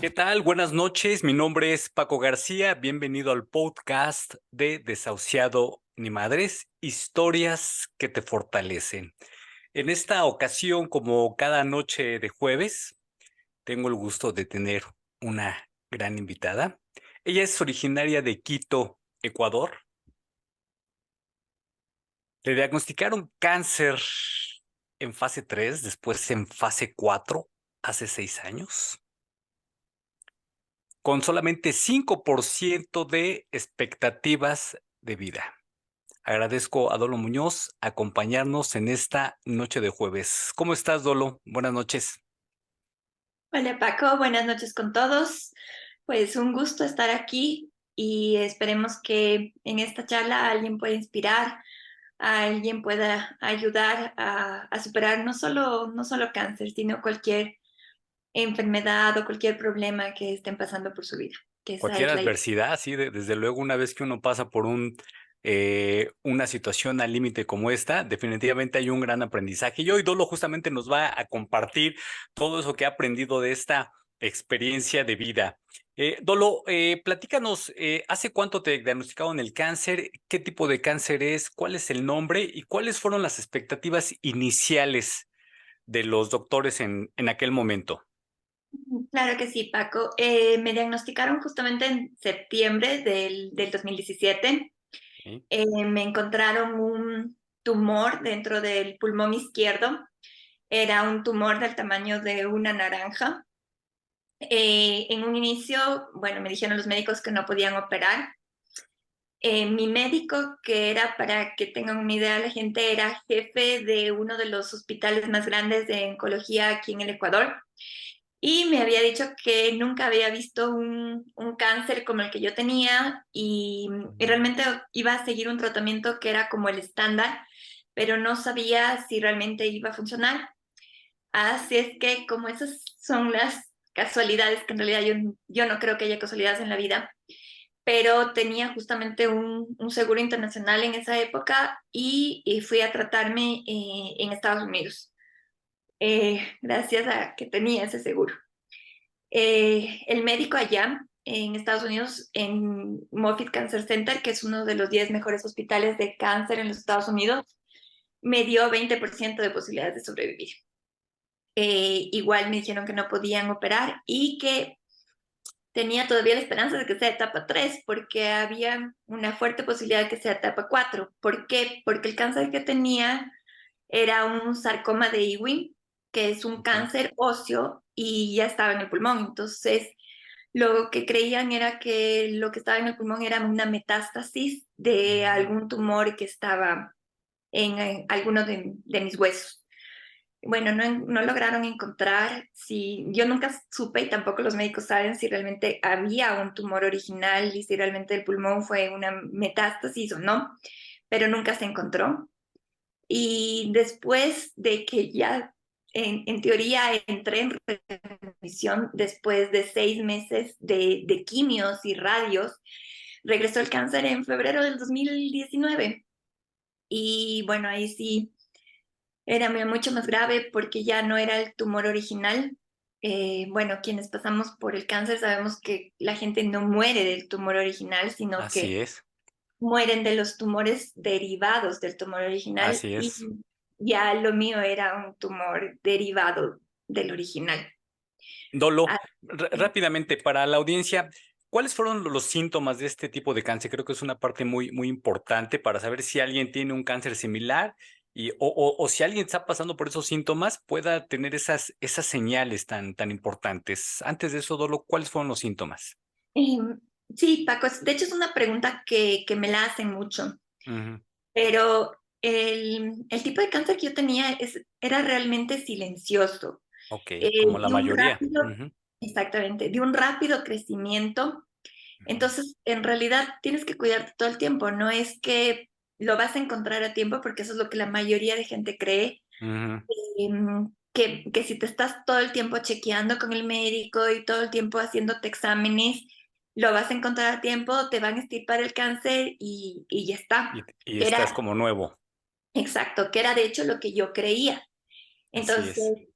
¿Qué tal? Buenas noches. Mi nombre es Paco García. Bienvenido al podcast de Desahuciado ni Madres, historias que te fortalecen. En esta ocasión, como cada noche de jueves, tengo el gusto de tener una gran invitada. Ella es originaria de Quito, Ecuador. Le diagnosticaron cáncer en fase 3, después en fase 4, hace 6 años, con solamente 5% de expectativas de vida. Agradezco a Dolo Muñoz acompañarnos en esta noche de jueves. ¿Cómo estás, Dolo? Buenas noches. Hola Paco, buenas noches con todos. Pues un gusto estar aquí y esperemos que en esta charla alguien pueda inspirar, a alguien pueda ayudar a superar no solo cáncer, sino cualquier enfermedad o cualquier problema que estén pasando por su vida, que esa Cualquier es la idea. adversidad, sí, desde luego, una vez que uno pasa por una situación al límite como esta, definitivamente hay un gran aprendizaje. Y hoy Dolo justamente nos va a compartir todo eso que ha aprendido de esta experiencia de vida. Dolo, platícanos, ¿hace cuánto te diagnosticaron el cáncer? ¿Qué tipo de cáncer es? ¿Cuál es el nombre? ¿Y cuáles fueron las expectativas iniciales de los doctores en aquel momento? Claro que sí, Paco. Me diagnosticaron justamente en septiembre del 2017. Sí. Me encontraron un tumor dentro del pulmón izquierdo. Era un tumor del tamaño de una naranja. En un inicio, bueno, me dijeron los médicos que no podían operar. Mi médico, que era, para que tengan una idea, la gente era jefe de uno de los hospitales más grandes de oncología aquí en el Ecuador, y me había dicho que nunca había visto un cáncer como el que yo tenía y realmente iba a seguir un tratamiento que era como el estándar, pero no sabía si realmente iba a funcionar. Así es que como esas son las casualidades, que en realidad yo no creo que haya casualidades en la vida, pero tenía justamente un seguro internacional en esa época y fui a tratarme en Estados Unidos, gracias a que tenía ese seguro. El médico allá en Estados Unidos, en Moffitt Cancer Center, que es uno de los 10 mejores hospitales de cáncer en los Estados Unidos, me dio 20% de posibilidades de sobrevivir. Igual me dijeron que no podían operar y que tenía todavía la esperanza de que sea etapa 3 porque había una fuerte posibilidad de que sea etapa 4. ¿Por qué? Porque el cáncer que tenía era un sarcoma de Ewing, que es un Ok. cáncer óseo y ya estaba en el pulmón. Entonces, lo que creían era que lo que estaba en el pulmón era una metástasis de Mm. algún tumor que estaba en alguno de mis huesos. Bueno, no lograron encontrar si, yo nunca supe y tampoco los médicos saben si realmente había un tumor original y si realmente el pulmón fue una metástasis o no, pero nunca se encontró. Y después de que ya en teoría entré en remisión, después de 6 meses de quimios y radios, regresó el cáncer en febrero del 2019. Y bueno, ahí sí era mucho más grave porque ya no era el tumor original. Bueno, quienes pasamos por el cáncer sabemos que la gente no muere del tumor original, sino Así que es, mueren de los tumores derivados del tumor original, así y es. ya lo mío era un tumor derivado del original. Dolo, Ah, rápidamente, para la audiencia, ¿cuáles fueron los síntomas de este tipo de cáncer? Creo que es una parte muy, muy importante para saber si alguien tiene un cáncer similar o si alguien está pasando por esos síntomas, pueda tener esas señales tan importantes. Antes de eso, Dolo, ¿cuáles fueron los síntomas? sí, Paco, de hecho es una pregunta que me la hacen mucho, Ujú. pero el tipo de cáncer que yo tenía era realmente silencioso. Ok, como la De un mayoría. rápido, Ujú, exactamente, de un rápido crecimiento. ujú, Entonces, en realidad tienes que cuidarte todo el tiempo, no es que lo vas a encontrar a tiempo, porque eso es lo que la mayoría de gente cree, ujú. que si te estás todo el tiempo chequeando con el médico y todo el tiempo haciéndote exámenes, lo vas a encontrar a tiempo, te van a extirpar el cáncer y ya está. Y Que estás era, como nuevo. exacto, que era de hecho lo que yo creía. Así Entonces, es.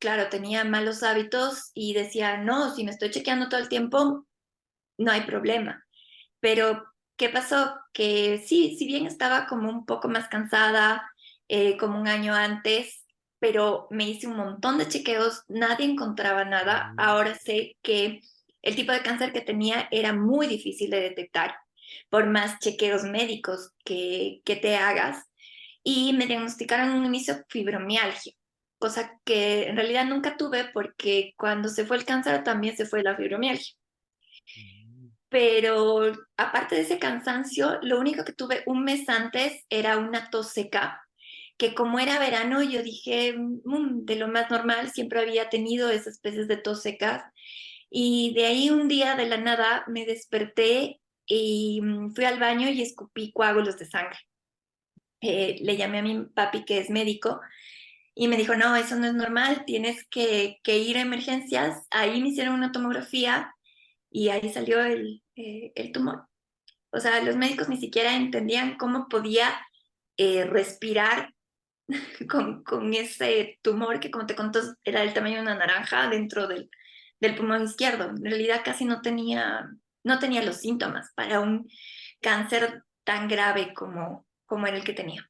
claro, tenía malos hábitos y decía, no, si me estoy chequeando todo el tiempo, no hay problema. Pero, ¿qué pasó? Que sí, si bien estaba como un poco más cansada, como un año antes, pero me hice un montón de chequeos, nadie encontraba nada. Mm. Ahora sé que el tipo de cáncer que tenía era muy difícil de detectar por más chequeos médicos que te hagas. Y me diagnosticaron en un inicio fibromialgia, cosa que en realidad nunca tuve porque cuando se fue el cáncer también se fue la fibromialgia. Mm. Pero aparte de ese cansancio, lo único que tuve un mes antes era una tos seca, que como era verano, yo dije, de lo más normal, siempre había tenido esas especies de tos secas. Y de ahí un día de la nada me desperté y fui al baño y escupí coágulos de sangre. Le llamé a mi papi, que es médico, y me dijo, no, eso no es normal, tienes que ir a emergencias. Ahí me hicieron una tomografía y ahí salió el tumor. O sea, los médicos ni siquiera entendían cómo podía respirar con ese tumor que, como te conté, era del tamaño de una naranja dentro del pulmón izquierdo. En realidad casi no tenía los síntomas para un cáncer tan grave como era el que tenía.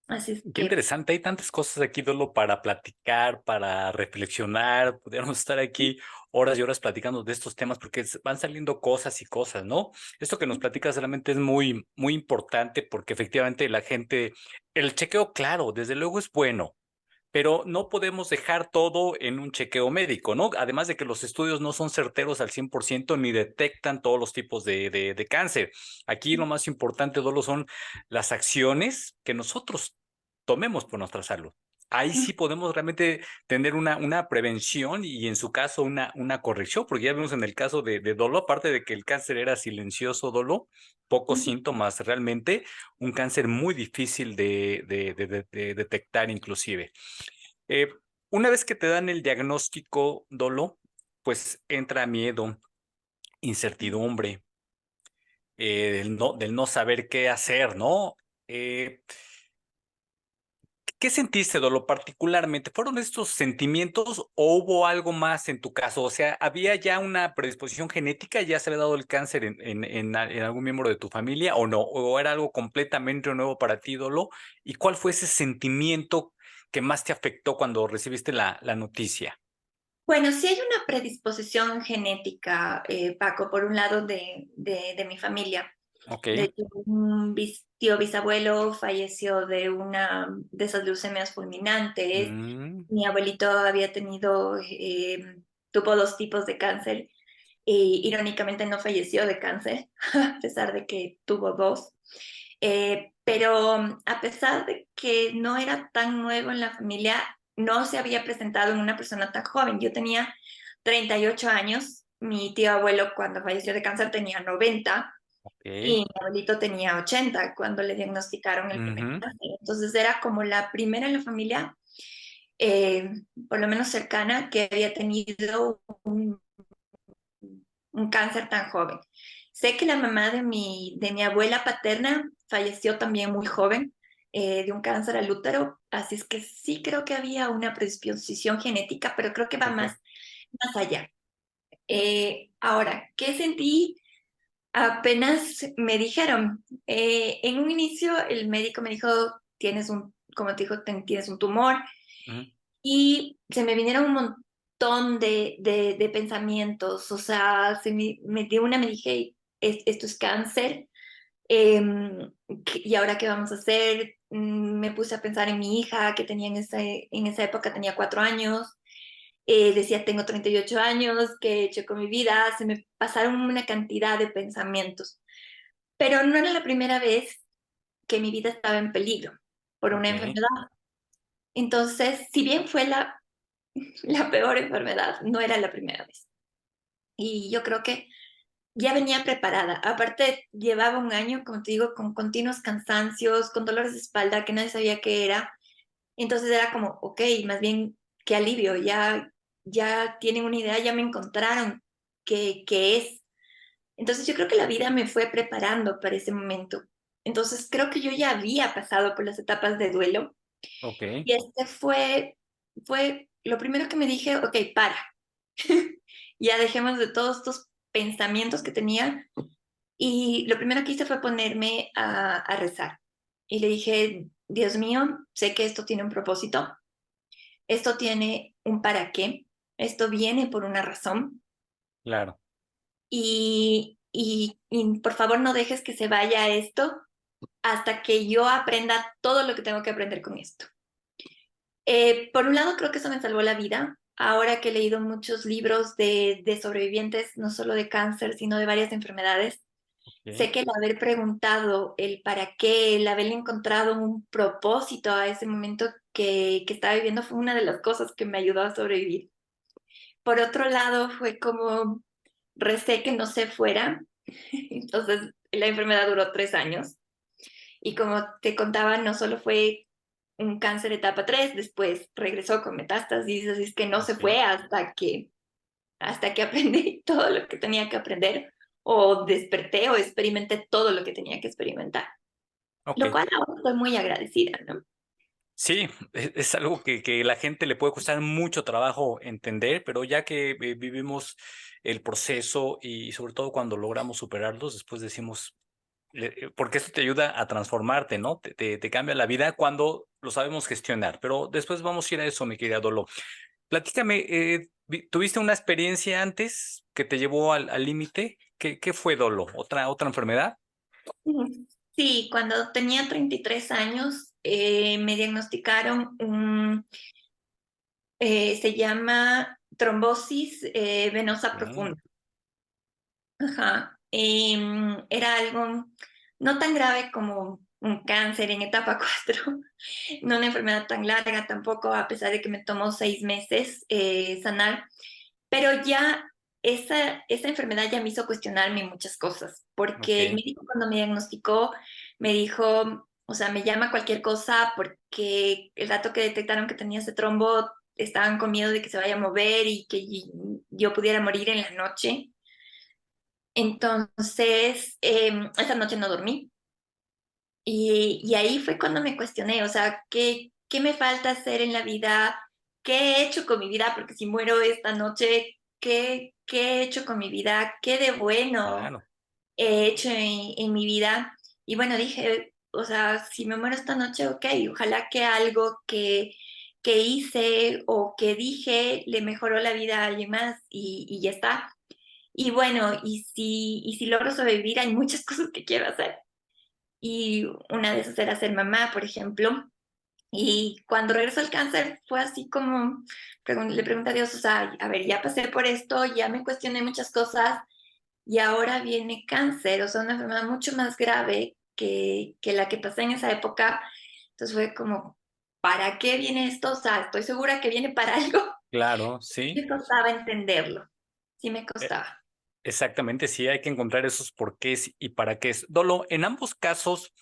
Así es Qué que interesante, hay tantas cosas aquí, Dolo, para platicar, para reflexionar. Podríamos estar aquí horas y horas platicando de estos temas porque van saliendo cosas y cosas, ¿no? Esto que nos platicas realmente es muy, muy importante porque efectivamente la gente, el chequeo, claro, desde luego es bueno, pero no podemos dejar todo en un chequeo médico, ¿no? Además de que los estudios no son certeros al 100% ni detectan todos los tipos de cáncer. Aquí lo más importante, Dolo, son las acciones que nosotros tomemos por nuestra salud. Ahí sí podemos realmente tener una prevención y en su caso una corrección, porque ya vimos en el caso de Dolo, aparte de que el cáncer era silencioso, Dolo, pocos síntomas realmente, un cáncer muy difícil de detectar inclusive. Eh, una vez que te dan el diagnóstico, Dolo, pues entra miedo, incertidumbre, del no saber qué hacer, ¿no? Eh, ¿Qué sentiste, Dolo, particularmente? ¿Fueron estos sentimientos o hubo algo más en tu caso? O sea, ¿había ya una predisposición genética? ¿Ya se había dado el cáncer en algún miembro de tu familia o no? ¿O era algo completamente nuevo para ti, Dolo? ¿Y cuál fue ese sentimiento que más te afectó cuando recibiste la noticia? bueno, sí hay una predisposición genética, Paco, por un lado de mi familia. Ok. De hecho, un tío bisabuelo falleció de una de esas leucemias fulminantes. Mm. Mi abuelito había tuvo dos tipos de cáncer. Irónicamente no falleció de cáncer, a pesar de que tuvo dos. Pero a pesar de que no era tan nuevo en la familia, no se había presentado en una persona tan joven. Yo tenía 38 años, mi tío abuelo cuando falleció de cáncer tenía 90 y Ok. mi abuelito tenía 80 cuando le diagnosticaron el primer Ujú. cáncer. Entonces era como la primera en la familia, eh, por lo menos cercana, que había tenido un cáncer tan joven. Sé que la mamá de mi abuela paterna falleció también muy joven, de un cáncer al útero, así es que sí creo que había una predisposición genética, pero creo que va Ok. más allá. Ahora, ¿qué sentí? Apenas me dijeron, en un inicio el médico me dijo, como te dijo, tienes un tumor, Ujú. y se me vinieron un montón de pensamientos, o sea, me dio una, me dije, esto es cáncer, ¿y ahora qué vamos a hacer? Me puse a pensar en mi hija, que tenía en esa época tenía 4 años. Decía, tengo 38 años, ¿qué he hecho con mi vida? Se me pasaron una cantidad de pensamientos, pero no era la primera vez que mi vida estaba en peligro por una Ok. enfermedad. Entonces, si bien fue la peor enfermedad, no era la primera vez. Y yo creo que ya venía preparada. Aparte, llevaba un año, como te digo, con continuos cansancios, con dolores de espalda que nadie sabía qué era. Entonces era como, ok, más bien, qué alivio, ya tienen una idea, ya me encontraron qué es. Entonces yo creo que la vida me fue preparando para ese momento. Entonces creo que yo ya había pasado por las etapas de duelo Ok. y este fue lo primero que me dije, ok, para, ya dejemos de todos estos pensamientos que tenía. Y lo primero que hice fue ponerme a rezar. Y le dije, Dios mío, sé que esto tiene un propósito, esto tiene un para qué, esto viene por una razón. Claro. Y por favor no dejes que se vaya esto hasta que yo aprenda todo lo que tengo que aprender con esto. Por un lado, creo que eso me salvó la vida. Ahora que he leído muchos libros de sobrevivientes, no solo de cáncer, sino de varias enfermedades, Ok. sé que el haber preguntado el para qué, el haber encontrado un propósito a ese momento que estaba viviendo fue una de las cosas que me ayudó a sobrevivir. Por otro lado, fue como recé que no se fuera. Entonces, la enfermedad duró 3 años. Y como te contaba, no solo fue un cáncer etapa 3, después regresó con metástasis, así es que no se Ok. fue hasta que aprendí todo lo que tenía que aprender o desperté o experimenté todo lo que tenía que experimentar. Ok. Lo cual ahora estoy muy agradecida, ¿no? Sí, es algo que la gente le puede costar mucho trabajo entender, pero ya que vivimos el proceso y sobre todo cuando logramos superarlos, después decimos, porque esto te ayuda a transformarte, ¿no? Te cambia la vida cuando lo sabemos gestionar, pero después vamos a ir a eso, mi querida Dolo. Platícame, ¿tuviste una experiencia antes que te llevó al límite? ¿Qué fue Dolo? ¿Otra enfermedad? Sí, cuando tenía 33 años me diagnosticaron se llama trombosis venosa Ok. profunda. Ajá. Era algo no tan grave como un cáncer en etapa 4, no una enfermedad tan larga tampoco, a pesar de que me tomó 6 meses sanar, pero ya esa enfermedad ya me hizo cuestionarme muchas cosas, porque el Ok. médico cuando me diagnosticó me dijo, o sea, me llama cualquier cosa porque el rato que detectaron que tenía ese trombo estaban con miedo de que se vaya a mover y que yo pudiera morir en la noche. Entonces, esa noche no dormí y ahí fue cuando me cuestioné, o sea, ¿qué me falta hacer en la vida? ¿Qué he hecho con mi vida? Porque si muero esta noche, ¿qué he hecho con mi vida? ¿Qué de bueno Claro. he hecho en mi vida? Y bueno, dije, o sea, si me muero esta noche, ok, ojalá que algo que hice o que dije le mejoró la vida a alguien más y ya está. Y bueno, y si logro sobrevivir, hay muchas cosas que quiero hacer. Y una de esas era ser mamá, por ejemplo. Y cuando regresó el cáncer, fue así como, le pregunté a Dios, o sea, a ver, ya pasé por esto, ya me cuestioné muchas cosas y ahora viene cáncer, o sea, una enfermedad mucho más grave que la que pasé en esa época. Entonces fue como, ¿para qué viene esto? O sea, estoy segura que viene para algo. Claro, sí. Me costaba entenderlo, sí me Eh, costaba. Exactamente, sí, hay que encontrar esos porqués y para qué es. Dolo, en ambos casos,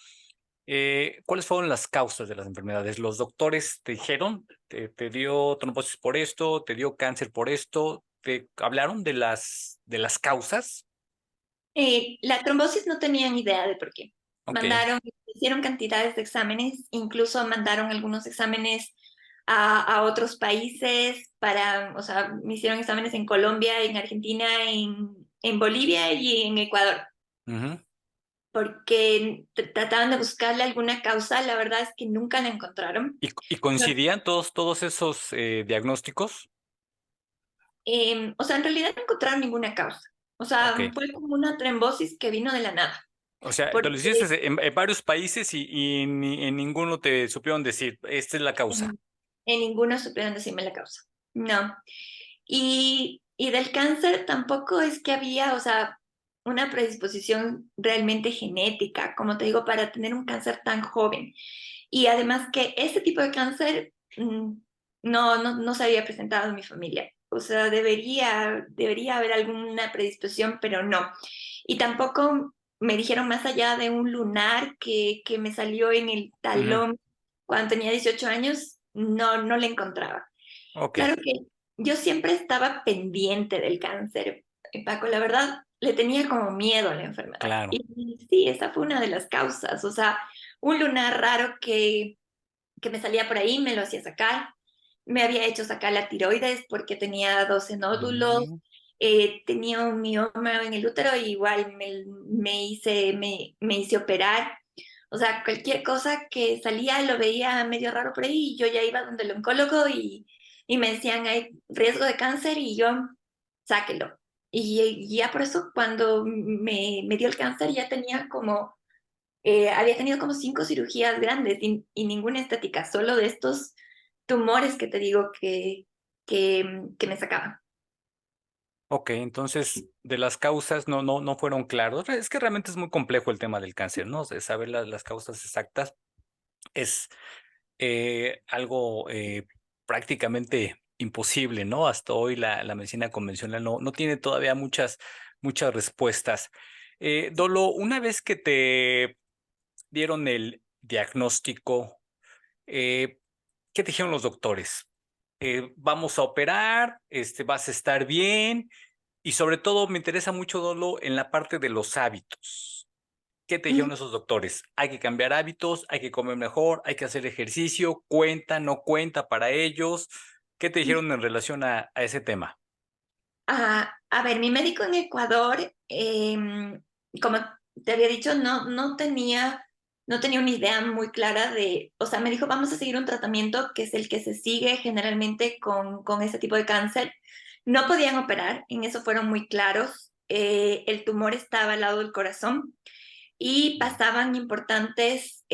¿cuáles fueron las causas de las enfermedades? ¿Los doctores te dijeron, te dio trombosis por esto, te dio cáncer por esto? ¿Te hablaron de las causas? La trombosis no tenían idea de por qué. Ok. Hicieron cantidades de exámenes, incluso mandaron algunos exámenes a otros países o sea, me hicieron exámenes en Colombia, en Argentina, en Bolivia y en Ecuador, Ujú. porque trataban de buscarle alguna causa, la verdad es que nunca la encontraron. ¿Y coincidían todos esos diagnósticos? O sea, en realidad no encontraron ninguna causa. O Ok. sea, fue como una trombosis que vino de la nada. O sea, te lo Porque hiciste en varios países y en ninguno te supieron decir, esta es la causa. en ninguno supieron decirme la causa. No. Y del cáncer tampoco es que había, o sea, una predisposición realmente genética, como te digo, para tener un cáncer tan joven. Y además que ese tipo de cáncer no se había presentado en mi familia. O sea, debería haber alguna predisposición, pero no. Y tampoco me dijeron más allá de un lunar que me salió en el Ujú. talón cuando tenía 18 años, no le encontraba. Ok, Claro que yo siempre estaba pendiente del cáncer, Paco, la verdad, le tenía como miedo a la enfermedad. claro. Y sí, esa fue una de las causas, o sea, un lunar raro que me salía por ahí, me lo hacía sacar, me había hecho sacar la tiroides porque tenía 12 nódulos, Mm, tenía un mioma en el útero y igual me hice operar. O sea, cualquier cosa que salía lo veía medio raro por ahí y yo ya iba donde el oncólogo y me decían, hay riesgo de cáncer y yo, sáquelo. Y ya por eso cuando me dio el cáncer ya tenía como, había tenido como 5 cirugías grandes y ninguna estética, solo de estos tumores que te digo que me sacaban. ok, entonces de las causas no fueron claros. Es que realmente es muy complejo el tema del cáncer, ¿no? De saber las causas exactas es algo prácticamente imposible, ¿no? Hasta hoy la medicina convencional no tiene todavía muchas respuestas. Dolo, una vez que te dieron el diagnóstico, eh, ¿qué te dijeron los doctores? Vamos a operar, vas a estar bien y sobre todo me interesa mucho, Dolo, en la parte de los hábitos. ¿Qué te dijeron esos doctores? Hay que cambiar hábitos, hay que comer mejor, hay que hacer ejercicio, cuenta, no cuenta para ellos. ¿Qué te dijeron en relación a ese tema? A ver, mi médico en Ecuador, como te había dicho, no tenía una idea muy clara de, o sea, me dijo, vamos a seguir un tratamiento que es el que se sigue generalmente con este tipo de cáncer. No podían operar, en eso fueron muy claros. El tumor estaba al lado del corazón y pasaban importantes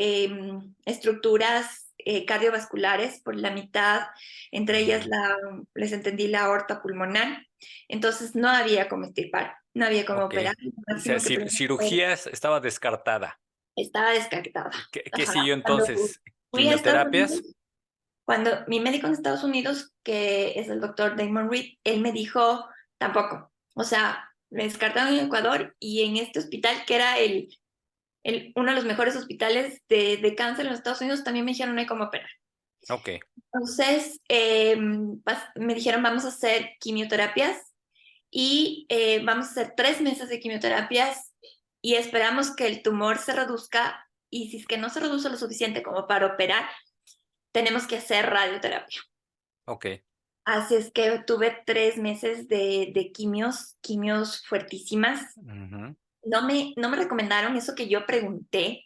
estructuras cardiovasculares por la mitad, entre ellas Ujú. les entendí la aorta pulmonar, entonces no había cómo extirpar, no había cómo Ok. operar, lo O sea, máximo que podía hacer cirugías estaba descartada. estaba descartada. ¿Qué Ajá. siguió Cuando entonces? fui a Estados Unidos, ¿Quimioterapias? cuando mi médico en Estados Unidos, que es el doctor Damon Reed, él me dijo tampoco, o sea, me descartaron en Ecuador y en este hospital que era uno de los mejores hospitales de cáncer en los Estados Unidos, también me dijeron no hay cómo operar. Ok, Entonces, me dijeron vamos a hacer quimioterapias y vamos a hacer 3 meses de quimioterapias y esperamos que el tumor se reduzca y si es que no se reduce lo suficiente como para operar, tenemos que hacer radioterapia. ok. Así es que tuve 3 meses de quimios fuertísimas. Ujú, No me recomendaron eso que yo pregunté,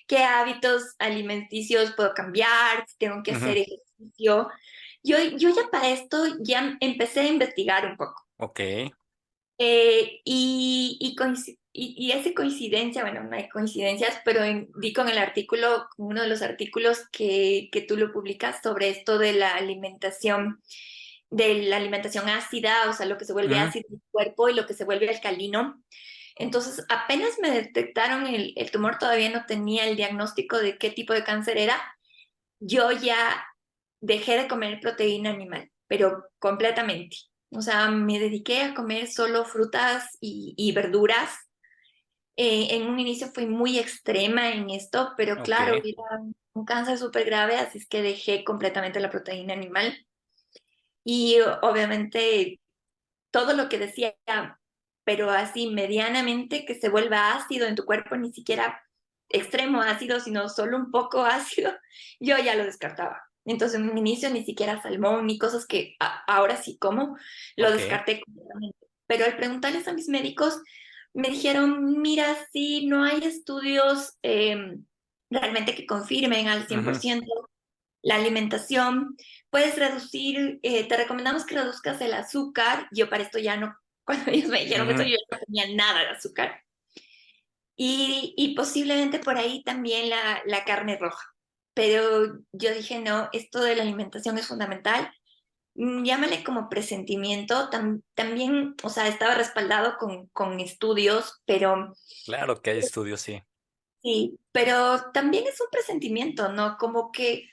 qué hábitos alimenticios puedo cambiar, si tengo que hacer ujú, ejercicio. Yo ya para esto ya empecé a investigar un poco. ok, Y hace coincidencia, bueno, no hay coincidencias, pero di con el artículo, con uno de los artículos que tú lo publicas sobre esto de la alimentación ácida, o sea, lo que se vuelve ujú, ácido en el cuerpo y lo que se vuelve alcalino. Entonces, apenas me detectaron el tumor, todavía no tenía el diagnóstico de qué tipo de cáncer era. Yo ya dejé de comer proteína animal, pero completamente. O sea, me dediqué a comer solo frutas y verduras. En un inicio fui muy extrema en esto, pero ok, claro, era un cáncer súper grave, así es que dejé completamente la proteína animal. Y obviamente todo lo que decía, pero así medianamente que se vuelva ácido en tu cuerpo, ni siquiera extremo ácido, sino solo un poco ácido, yo ya lo descartaba. Entonces, en un inicio ni siquiera salmón ni cosas que ahora sí como, lo ok. descarté completamente. Pero al preguntarles a mis médicos, me dijeron, mira, sí, no hay estudios realmente que confirmen al cien por Ujú, ciento la alimentación, puedes reducir, te recomendamos que reduzcas el azúcar. Yo para esto ya no, cuando ellos me dijeron eso, ujú, yo no tenía nada de azúcar. Y posiblemente por ahí también la carne roja. Pero yo dije, no, esto de la alimentación es fundamental. Llámale como presentimiento, también, o sea, estaba respaldado con estudios, pero claro que hay estudios, sí. sí, pero también es un presentimiento, ¿no? Como que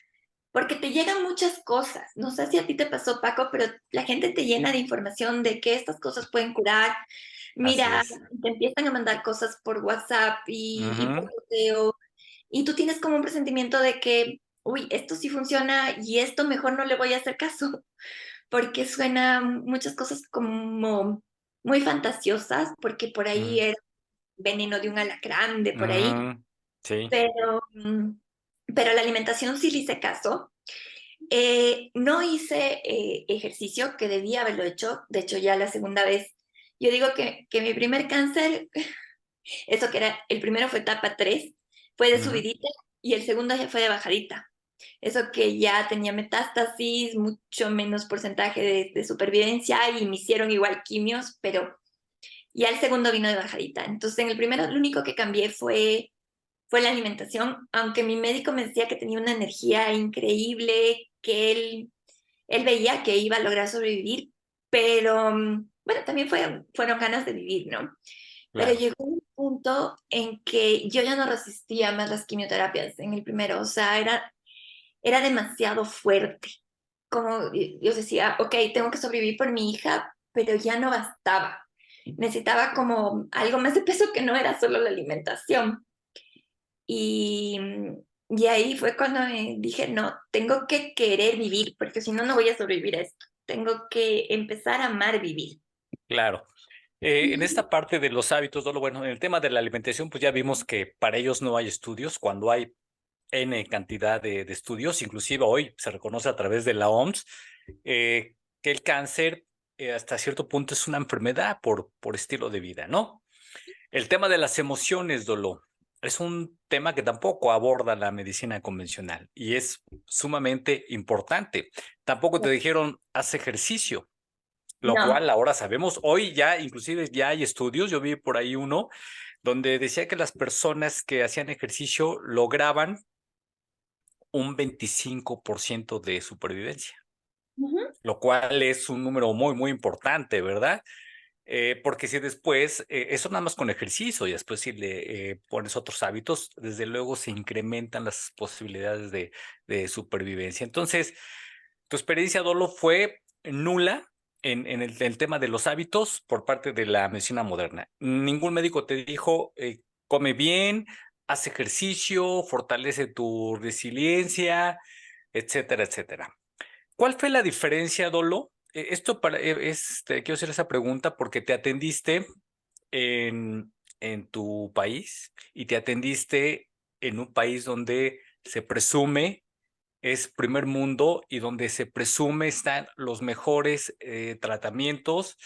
porque te llegan muchas cosas. No sé si a ti te pasó, Paco, pero la gente te llena de información de que estas cosas pueden curar. Así Mira, es. te empiezan a mandar cosas por WhatsApp y por Ujú, correo, y tú tienes como un presentimiento de que, uy, esto sí funciona y esto mejor no le voy a hacer caso, porque suena muchas cosas como muy fantasiosas, porque por ahí ujú, era veneno de un alacrán, de por ahí, ujú, sí. pero, pero la alimentación sí le hice caso. No hice ejercicio, que debía haberlo hecho. De hecho, ya la segunda vez, yo digo que mi primer cáncer, eso que era, el primero fue etapa 3, fue de Ujú. subidita y el segundo ya fue de bajadita. Eso que ya tenía metástasis, mucho menos porcentaje de supervivencia y me hicieron igual quimios, pero ya el segundo vino de bajadita. Entonces, en el primero, lo único que cambié fue la alimentación, aunque mi médico me decía que tenía una energía increíble, que él veía que iba a lograr sobrevivir, pero bueno, también fueron ganas de vivir, ¿no? Pero Claro, llegó un punto en que yo ya no resistía más las quimioterapias en el primero, o sea, era demasiado fuerte. Como yo decía, ok, tengo que sobrevivir por mi hija, pero ya no bastaba. Necesitaba como algo más de peso que no era solo la alimentación. Y, y ahí fue cuando me dije, no, tengo que querer vivir, porque si no, no voy a sobrevivir a esto. Tengo que empezar a amar vivir. claro. En Ujú. esta parte de los hábitos, Dolo, bueno, en el tema de la alimentación, pues ya vimos que para ellos no hay estudios. Cuando hay N cantidad de estudios, inclusive hoy se reconoce a través de la OMS, que el cáncer hasta cierto punto es una enfermedad por estilo de vida, ¿no? El tema de las emociones, Dolo, es un tema que tampoco aborda la medicina convencional y es sumamente importante. Tampoco te dijeron, haz ejercicio, lo No. cual ahora sabemos, hoy ya inclusive ya hay estudios, yo vi por ahí uno donde decía que las personas que hacían ejercicio lograban un 25% de supervivencia, Ujú. lo cual es un número muy, muy importante, ¿verdad? Porque si después, eso nada más con ejercicio y después si le pones otros hábitos, desde luego se incrementan las posibilidades de supervivencia. Entonces, tu experiencia, Dolo, fue nula en el tema de los hábitos por parte de la medicina moderna. Ningún médico te dijo, come bien, haz ejercicio, fortalece tu resiliencia, etcétera, etcétera. ¿Cuál fue la diferencia, Dolo? Esto quiero hacer esa pregunta porque te atendiste en tu país y te atendiste en un país donde se presume es primer mundo y donde se presume están los mejores tratamientos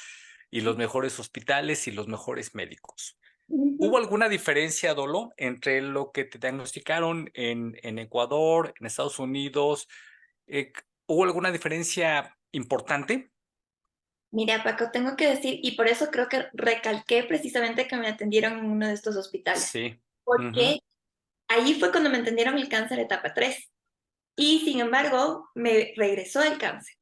y los mejores hospitales y los mejores médicos. ¿Hubo Ujú. alguna diferencia, Dolo, entre lo que te diagnosticaron en Ecuador, en Estados Unidos? Eh, ¿Hubo alguna diferencia importante? Mira, Paco, tengo que decir, y por eso creo que recalqué precisamente que me atendieron en uno de estos hospitales, Sí. Ujú. porque ahí fue cuando me entendieron el cáncer etapa 3 y sin embargo me regresó el cáncer.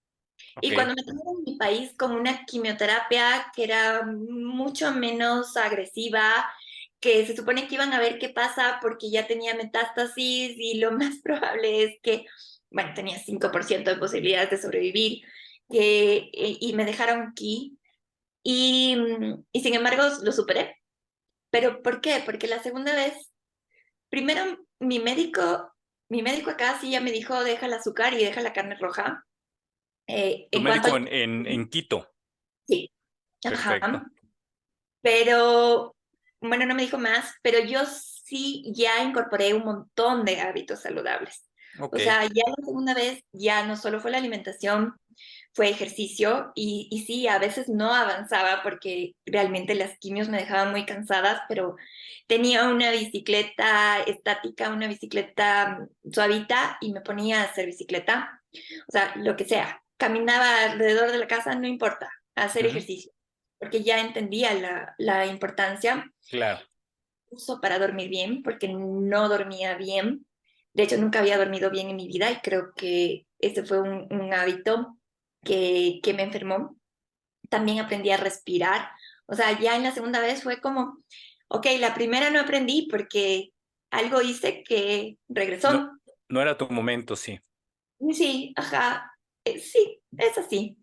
Ok. Y cuando me trajeron en mi país con una quimioterapia que era mucho menos agresiva, que se supone que iban a ver qué pasa porque ya tenía metástasis y lo más probable es que, bueno, tenía 5% de posibilidades de sobrevivir, y me dejaron aquí y sin embargo lo superé. ¿Pero por qué? Porque la segunda vez, primero mi médico acá sí ya me dijo, deja el azúcar y deja la carne roja. Tu En cuanto médico al... en Quito. Sí, Perfecto. ajá. Pero, bueno, no me dijo más, pero yo sí ya incorporé un montón de hábitos saludables. O Ok. sea, ya la segunda vez ya no solo fue la alimentación, fue ejercicio y sí, a veces no avanzaba porque realmente las quimios me dejaban muy cansadas, pero tenía una bicicleta estática, una bicicleta suavita y me ponía a hacer bicicleta. O sea, lo que sea. Caminaba alrededor de la casa, no importa, hacer Ujú. ejercicio, porque ya entendía la importancia. Claro. Uso para dormir bien, porque no dormía bien. De hecho, nunca había dormido bien en mi vida y creo que ese fue un hábito que me enfermó. También aprendí a respirar. O sea, ya en la segunda vez fue como, ok, la primera no aprendí porque algo hice que No, regresó. no era tu momento, sí. Sí, ajá, sí, es así.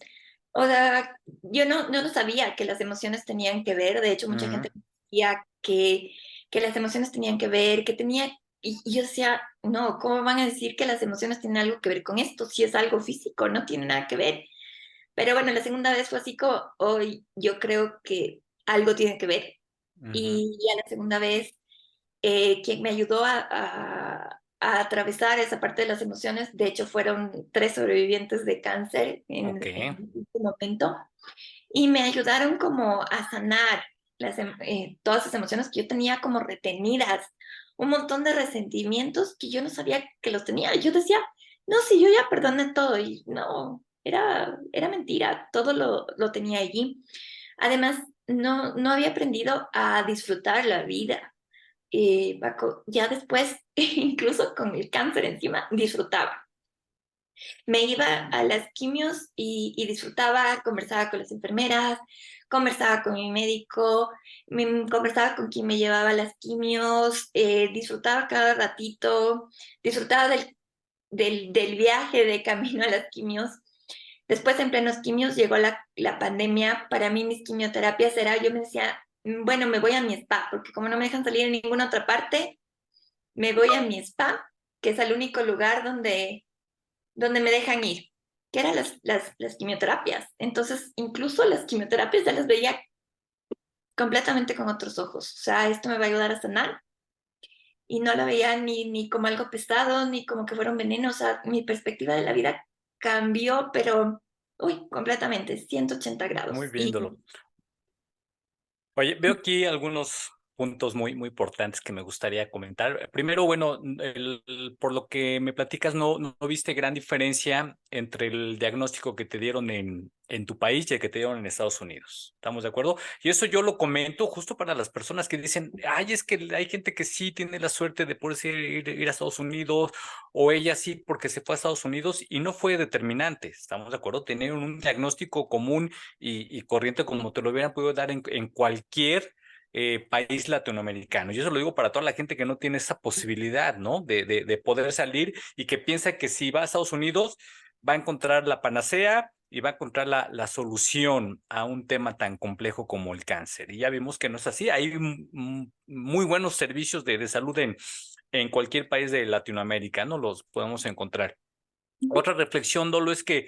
O sea, yo no lo sabía que las emociones tenían que ver. De hecho, mucha Ujú. gente decía que las emociones tenían que ver, que tenía... Y yo decía, no, ¿cómo van a decir que las emociones tienen algo que ver con esto? Si es algo físico, no tiene nada que ver. Pero bueno, la segunda vez fue así como, hoy yo creo que algo tiene que ver. Ujú. Y ya la segunda vez, quien me ayudó a atravesar esa parte de las emociones. De hecho, fueron 3 sobrevivientes de cáncer Ok, en ese momento y me ayudaron como a sanar todas esas emociones que yo tenía como retenidas, un montón de resentimientos que yo no sabía que los tenía. Yo decía, no, si yo ya perdoné todo y no, era mentira, todo lo tenía allí. Además, no había aprendido a disfrutar la vida. Paco, ya después, incluso con el cáncer encima, disfrutaba. Me iba a las quimios y disfrutaba, conversaba con las enfermeras, conversaba con mi médico, conversaba con quien me llevaba a las quimios, disfrutaba cada ratito, disfrutaba del viaje de camino a las quimios. Después, en plenos quimios, llegó la pandemia. Para mí, mis quimioterapias era, yo me decía, bueno, me voy a mi spa, porque como no me dejan salir en ninguna otra parte, me voy a mi spa, que es el único lugar donde me dejan ir, que eran las quimioterapias. Entonces, incluso las quimioterapias ya las veía completamente con otros ojos. O sea, esto me va a ayudar a sanar. Y no la veía ni como algo pesado, ni como que fuera un veneno. O sea, mi perspectiva de la vida cambió, pero, uy, completamente, 180 muy grados. bien, Dolo. Oye, veo aquí algunos puntos muy importantes que me gustaría comentar. Primero, bueno, por lo que me platicas, no viste gran diferencia entre el diagnóstico que te dieron en tu país y el que te dieron en Estados Unidos. ¿Estamos de acuerdo? Y eso yo lo comento justo para las personas que dicen, ay, es que hay gente que sí tiene la suerte de poder ir a Estados Unidos, o ella sí porque se fue a Estados Unidos y no fue determinante. ¿Estamos de acuerdo? Tener un diagnóstico común y corriente como te lo hubieran podido dar en cualquier país latinoamericano. Y eso lo digo para toda la gente que no tiene esa posibilidad, ¿no? De poder salir y que piensa que si va a Estados Unidos va a encontrar la panacea y va a encontrar la solución a un tema tan complejo como el cáncer. Y ya vimos que no es así. Hay muy buenos servicios de salud en cualquier país de Latinoamérica, ¿no? Los podemos encontrar. Otra reflexión, Dolo, es que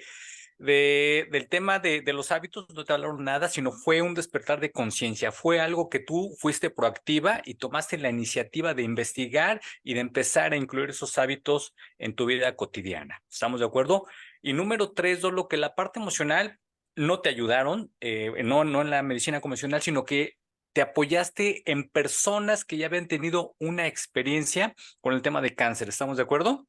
del tema de los hábitos no te hablaron nada, sino fue un despertar de conciencia. Fue algo que tú fuiste proactiva y tomaste la iniciativa de investigar y de empezar a incluir esos hábitos en tu vida cotidiana. ¿Estamos de acuerdo? Y número tres, Dolo, que la parte emocional no te ayudaron, no en la medicina convencional, sino que te apoyaste en personas que ya habían tenido una experiencia con el tema de cáncer. ¿Estamos de acuerdo?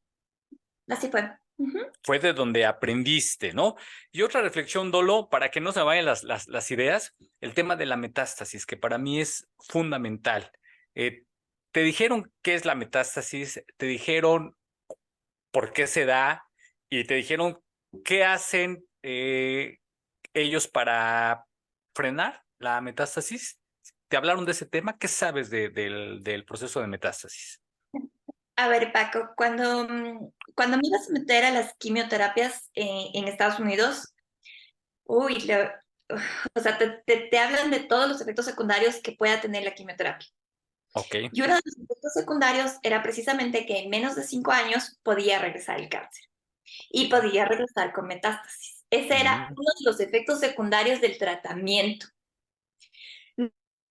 Así fue. Ujú. Fue de donde aprendiste, ¿no? Y otra reflexión, Dolo, para que no se vayan las ideas, el tema de la metástasis, que para mí es fundamental. Eh, Te dijeron qué es la metástasis, te dijeron por qué se da y te dijeron qué hacen ellos para frenar la metástasis. ¿Te hablaron de ese tema? ¿Qué sabes del proceso de metástasis? A ver, Paco, cuando me iba a someter a las quimioterapias en Estados Unidos, uy, o sea, te hablan de todos los efectos secundarios que pueda tener la quimioterapia. Ok. Y uno de los efectos secundarios era precisamente que en menos de 5 años podía regresar el cáncer y podía regresar con metástasis. Ese era Mm, uno de los efectos secundarios del tratamiento.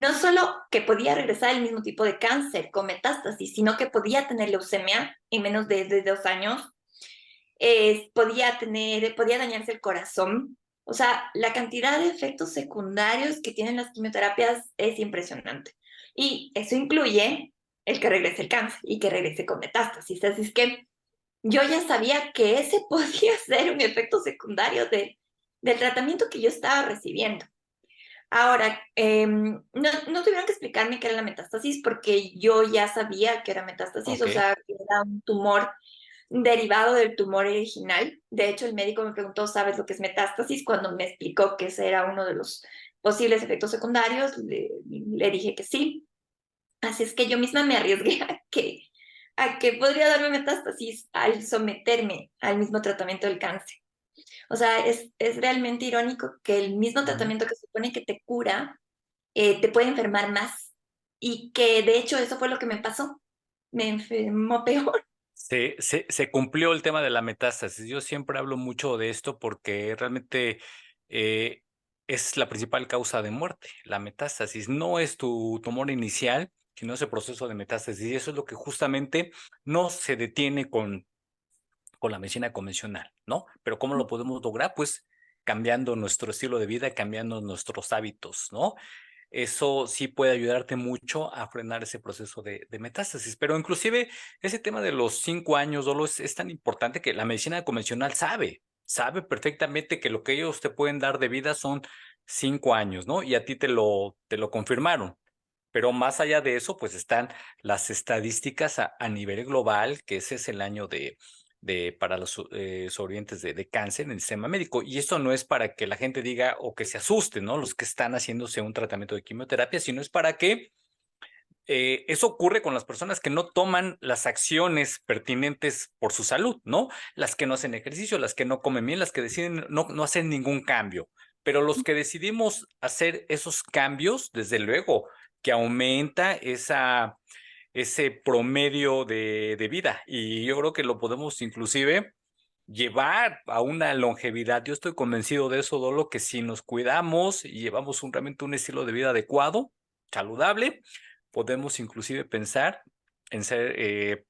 No solo que podía regresar el mismo tipo de cáncer con metástasis, sino que podía tener leucemia en menos de 2 años, podía dañarse el corazón. O sea, la cantidad de efectos secundarios que tienen las quimioterapias es impresionante. Y eso incluye el que regrese el cáncer y que regrese con metástasis. Así es que yo ya sabía que ese podía ser un efecto secundario del tratamiento que yo estaba recibiendo. Ahora, no tuvieron que explicarme qué era la metástasis porque yo ya sabía que era metástasis, ok. o sea, que era un tumor derivado del tumor original. De hecho, el médico me preguntó, ¿sabes lo que es metástasis? Cuando me explicó que ese era uno de los posibles efectos secundarios, le dije que sí. Así es que yo misma me arriesgué a que podría darme metástasis al someterme al mismo tratamiento del cáncer. O sea, es realmente irónico que el mismo Ujú. tratamiento que supone que te cura, te puede enfermar más. Y que de hecho eso fue lo que me pasó. Me enfermó peor. Se cumplió el tema de la metástasis. Yo siempre hablo mucho de esto porque realmente eh, es la principal causa de muerte. La metástasis no es tu tumor inicial, sino ese proceso de metástasis. Y eso es lo que justamente no se detiene con la medicina convencional, ¿no? Pero ¿cómo lo podemos lograr? Pues cambiando nuestro estilo de vida, cambiando nuestros hábitos, ¿no? Eso sí puede ayudarte mucho a frenar ese proceso de metástasis. Pero inclusive ese tema de los 5 años, Dolo, es tan importante que la medicina convencional sabe perfectamente que lo que ellos te pueden dar de vida son 5 años, ¿no? Y a ti te lo confirmaron. Pero más allá de eso, pues están las estadísticas a nivel global, que ese es el año para los sobrevivientes de cáncer en el sistema médico. Y esto no es para que la gente diga o que se asuste, ¿no? Los que están haciéndose un tratamiento de quimioterapia, sino es para que eso ocurre con las personas que no toman las acciones pertinentes por su salud, ¿no? Las que no hacen ejercicio, las que no comen bien, las que deciden no hacer ningún cambio. Pero los que decidimos hacer esos cambios, desde luego, que aumenta ese promedio de vida. Y yo creo que lo podemos inclusive llevar a una longevidad. Yo estoy convencido de eso, Dolo, que si nos cuidamos y llevamos realmente un estilo de vida adecuado, saludable, podemos inclusive pensar en ser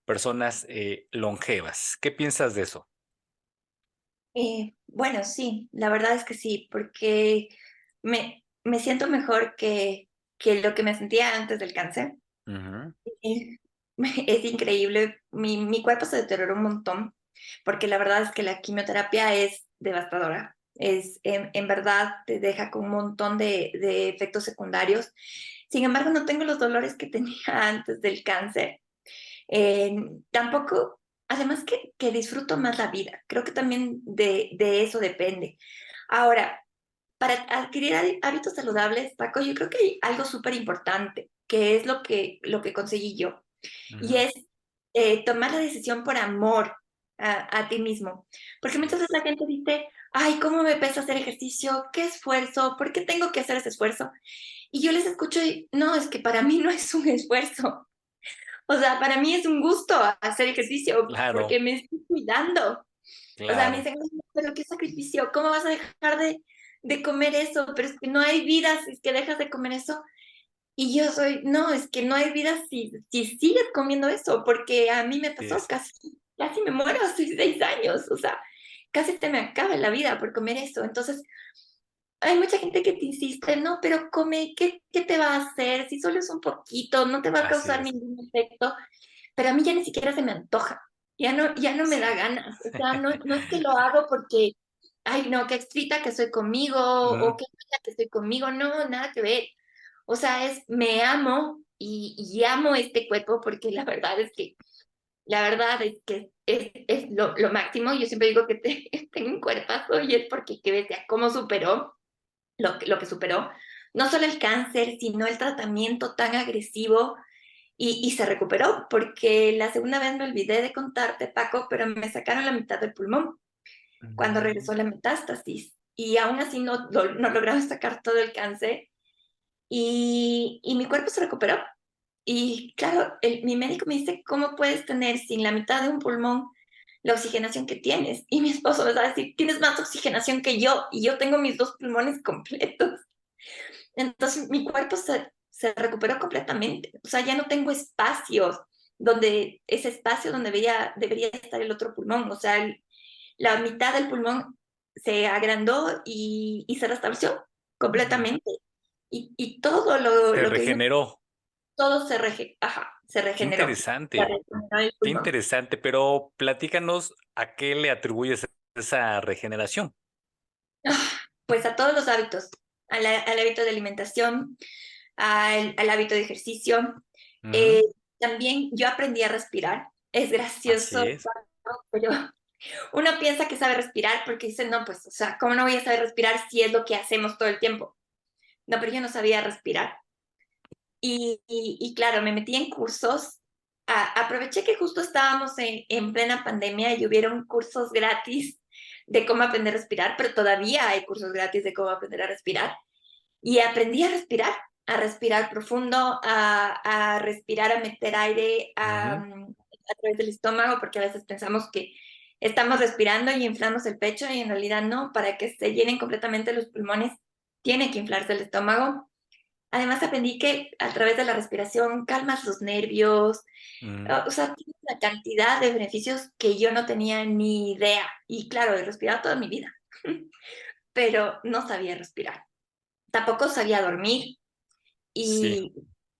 personas longevas. ¿Qué piensas de eso? Bueno, sí, la verdad es que sí, porque me siento mejor que lo que me sentía antes del cáncer. Ujú. Eh, Es increíble, mi cuerpo se deterioró un montón, porque la verdad es que la quimioterapia es devastadora. En verdad te deja con un montón de efectos secundarios. Sin embargo, no tengo los dolores que tenía antes del cáncer. Eh, Tampoco, además que disfruto más la vida. Creo que también de eso depende. Ahora, para adquirir hábitos saludables, Paco, yo creo que hay algo súper importante, que es lo que conseguí yo, y Ujú. es tomar la decisión por amor a ti mismo. Porque Así muchas veces es. la gente dice, ay, ¿cómo me pesa hacer ejercicio? ¿Qué esfuerzo? ¿Por qué tengo que hacer ese esfuerzo? Y yo les escucho y, no, es que para mí no es un esfuerzo. O sea, para mí es un gusto hacer ejercicio porque Claro, me estoy cuidando. O sea, me claro. dicen, "Ay, pero qué sacrificio, ¿cómo vas a dejar de comer eso? Pero es que no hay vida si es que dejas de comer eso. Y yo soy, no, es que no hay vida si sigues comiendo eso, porque a mí me Sí pasó es. casi me muero hace 6 años, o sea, casi te me acaba la vida por comer eso. Entonces, hay mucha gente que te insiste, no, pero come, ¿qué te va a hacer? Si solo es un poquito, no te va a Así causar es. ningún efecto, pero a mí ya ni siquiera se me antoja, ya no me da ganas, o sea, no es que lo hago porque, ay, no, qué excita que estoy conmigo, o Ujú. qué excita que estoy conmigo, no, nada que ver. O sea, me amo y amo este cuerpo porque la verdad es que es lo máximo. Yo siempre digo que tengo un cuerpazo y es porque que ves ya cómo superó lo que superó. No solo el cáncer, sino el tratamiento tan agresivo y se recuperó, porque la segunda vez me olvidé de contarte, Paco, pero me sacaron la mitad del pulmón cuando Mm. regresó la metástasis. Y aún así no lograron sacar todo el cáncer y mi cuerpo se recuperó. Y claro, mi médico me dice, ¿cómo puedes tener sin la mitad de un pulmón la oxigenación que tienes? Y mi esposo me va a decir, tienes más oxigenación que yo y yo tengo mis dos pulmones completos. Entonces mi cuerpo se recuperó completamente. O sea, ya no tengo espacios donde ese espacio donde debería estar el otro pulmón. O sea, la mitad del pulmón se agrandó y se restableció Ujú. completamente. Y todo lo, Se lo que vino, regeneró. todo se Qué regeneró. Se interesante. regeneró el Qué pulmón. interesante, pero platícanos a qué le atribuyes esa regeneración. Pues a todos los hábitos, al hábito de alimentación, al hábito de ejercicio. Ujú. Eh, También yo aprendí a respirar. Es gracioso, Así es. pero uno piensa que sabe respirar porque dice, no, pues, o sea, ¿cómo no voy a saber respirar si es lo que hacemos todo el tiempo? No, pero yo no sabía respirar. Y claro, me metí en cursos. Aproveché que justo estábamos en plena pandemia y hubieron cursos gratis de cómo aprender a respirar, pero todavía hay cursos gratis de cómo aprender a respirar. Y aprendí a respirar profundo, a respirar, a meter aire Ujú. a través del estómago, porque a veces pensamos que estamos respirando y inflamos el pecho y en realidad no, para que se llenen completamente los pulmones tiene que inflarse el estómago. Además aprendí que a través de la respiración calmas los nervios, Mm, o sea, tiene una cantidad de beneficios que yo no tenía ni idea. Y claro, he respirado toda mi vida, pero no sabía respirar. Tampoco sabía dormir. sí. Y,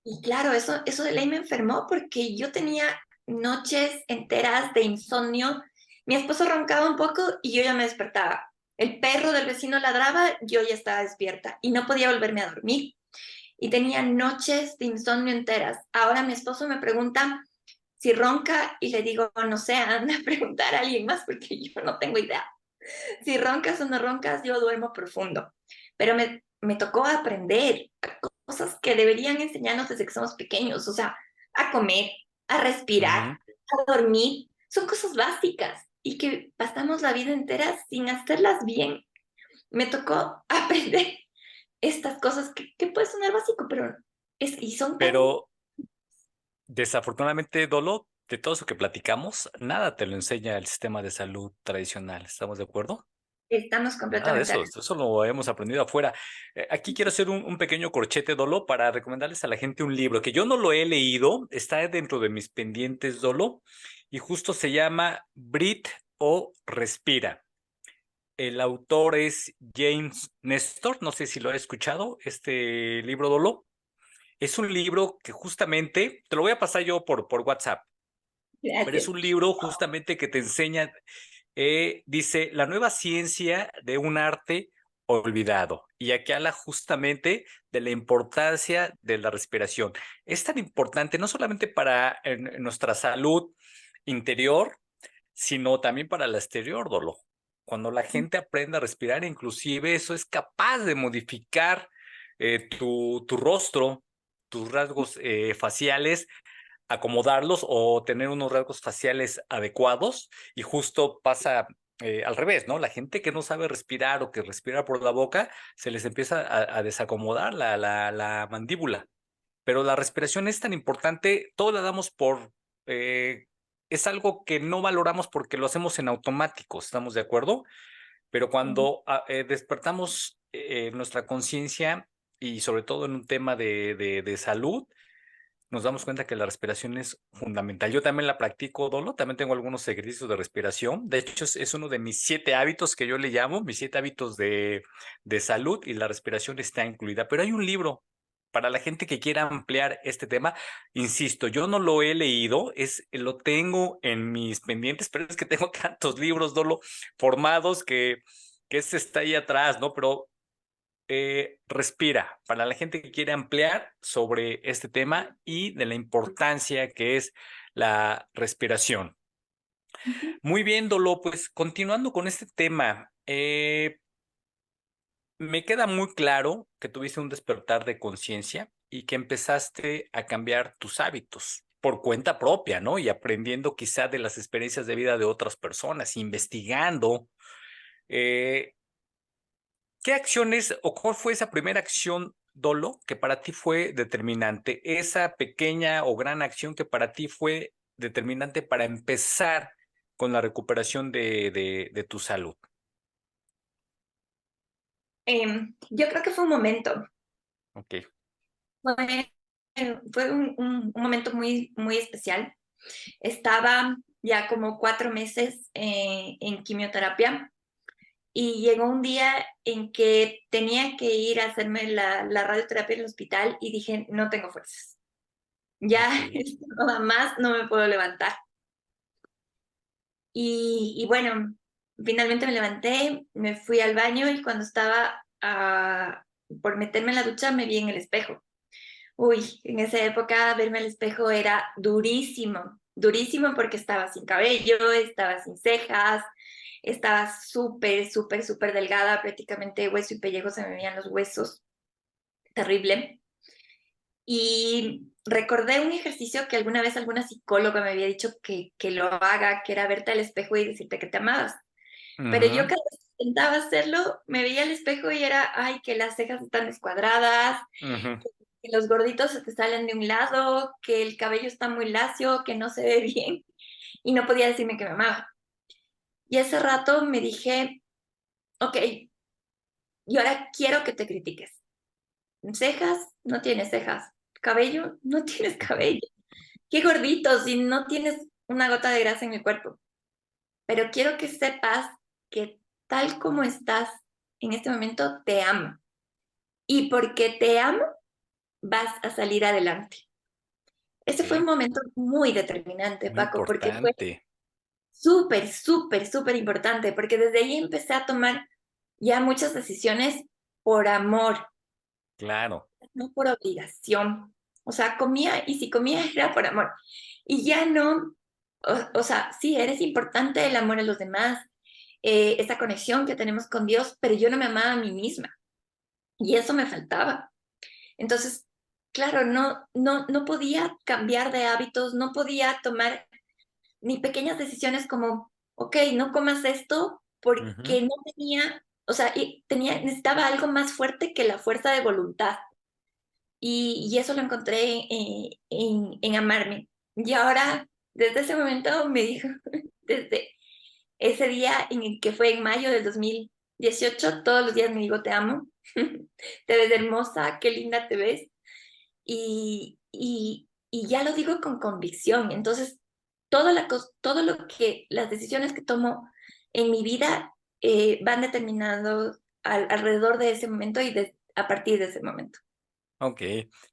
y claro, eso de ley me enfermó porque yo tenía noches enteras de insomnio. Mi esposo roncaba un poco y yo ya me despertaba. El perro del vecino ladraba, yo ya estaba despierta y no podía volverme a dormir. Y tenía noches de insomnio enteras. Ahora mi esposo me pregunta si ronca y le digo, no sé, anda a preguntar a alguien más porque yo no tengo idea. Si roncas o no roncas, yo duermo profundo. Pero me tocó aprender cosas que deberían enseñarnos desde que somos pequeños, o sea, a comer, a respirar, Ujú. a dormir. Son cosas básicas y que pasamos la vida entera sin hacerlas bien. Me tocó aprender estas cosas que puede sonar básico, pero y son tan... Pero desafortunadamente, Dolo, de todo eso que platicamos, nada te lo enseña el sistema de salud tradicional. ¿Estamos de acuerdo? Estamos Nada de completamente... eso lo hemos aprendido afuera. Aquí quiero hacer un pequeño corchete, Dolo, para recomendarles a la gente un libro que yo no lo he leído, está dentro de mis pendientes, Dolo, y justo se llama Breathe o Respira. El autor es James Nestor, no sé si lo has escuchado, este libro, Dolo. Es un libro que justamente, te lo voy a pasar yo por WhatsApp, pero es Gracias. un libro justamente que te enseña, dice, la nueva ciencia de un arte olvidado. Y aquí habla justamente de la importancia de la respiración. Es tan importante no solamente para nuestra salud interior, sino también para la exterior, Dolo. Cuando la gente aprende a respirar, inclusive eso es capaz de modificar tu rostro, tus rasgos faciales, acomodarlos o tener unos rasgos faciales adecuados y justo pasa al revés, ¿no? La gente que no sabe respirar o que respira por la boca, se les empieza a desacomodar la mandíbula. Pero la respiración es tan importante, todo la damos por... es algo que no valoramos porque lo hacemos en automático, ¿estamos de acuerdo? Pero cuando despertamos nuestra conciencia y sobre todo en un tema de salud, nos damos cuenta que la respiración es fundamental. Yo también la practico, Dolo, también tengo algunos ejercicios de respiración. De hecho, es uno de mis 7 hábitos que yo le llamo, mis 7 hábitos de salud y la respiración está incluida. Pero hay un libro para la gente que quiera ampliar este tema. Insisto, yo no lo he leído, lo tengo en mis pendientes, pero es que tengo tantos libros, Dolo, formados que este está ahí atrás, ¿no? Pero respira, para la gente que quiere ampliar sobre este tema y de la importancia que es la respiración. Muy bien, Dolo, pues continuando con este tema, me queda muy claro que tuviste un despertar de conciencia y que empezaste a cambiar tus hábitos por cuenta propia, ¿no? Y aprendiendo quizá de las experiencias de vida de otras personas, investigando. Eh, ¿Qué acciones o cuál fue esa primera acción, Dolo, que para ti fue determinante? Esa pequeña o gran acción que para ti fue determinante para empezar con la recuperación de tu salud. Yo creo que fue un momento, Ok, fue, fue un momento muy, muy especial. Estaba ya como 4 meses en quimioterapia y llegó un día en que tenía que ir a hacerme la radioterapia en el hospital y dije, no tengo fuerzas. Ya ok. esto no da más, no me puedo levantar. Y bueno, finalmente me levanté, me fui al baño y cuando estaba por meterme en la ducha me vi en el espejo. Uy, en esa época verme al espejo era durísimo, durísimo porque estaba sin cabello, estaba sin cejas, estaba súper, súper, súper delgada, prácticamente hueso y pellejo se me veían los huesos, terrible. Y recordé un ejercicio que alguna vez alguna psicóloga me había dicho que lo haga, que era verte al espejo y decirte que te amabas. Pero yo Ujú, cada vez que intentaba hacerlo, me veía al espejo y era, ay, que las cejas están descuadradas, ujú. que los gorditos se te salen de un lado, que el cabello está muy lacio, que no se ve bien, y no podía decirme que me amaba. Y ese rato me dije, ok, y ahora quiero que te critiques. cejas, no tienes cejas. Cabello, no tienes cabello. Qué gordito si no tienes una gota de grasa en el cuerpo. Pero quiero que sepas que tal como estás en este momento, te amo. Y porque te amo, vas a salir adelante. Ese fue un Ok, momento muy determinante, muy Paco, porque fue importante. súper, súper, súper importante, porque desde ahí empecé a tomar ya muchas decisiones por amor, Claro. no por obligación. O sea, comía y si comía era por amor. Y ya no, o sea, sí, eres importante el amor a los demás, esa conexión que tenemos con Dios, pero yo no me amaba a mí misma y eso me faltaba. Entonces, claro, no podía cambiar de hábitos, no podía tomar ni pequeñas decisiones como, ok, no comas esto Ujú. porque no tenía, o sea, necesitaba algo más fuerte que la fuerza de voluntad. Y eso lo encontré en amarme. Y ahora, desde ese momento, me dijo, desde ese día en el que fue en mayo del 2018, todos los días me digo, te amo, te ves hermosa, qué linda te ves. Y ya lo digo con convicción. Entonces, todo lo que, las decisiones que tomo en mi vida van determinados alrededor de ese momento y a partir de ese momento. Ok,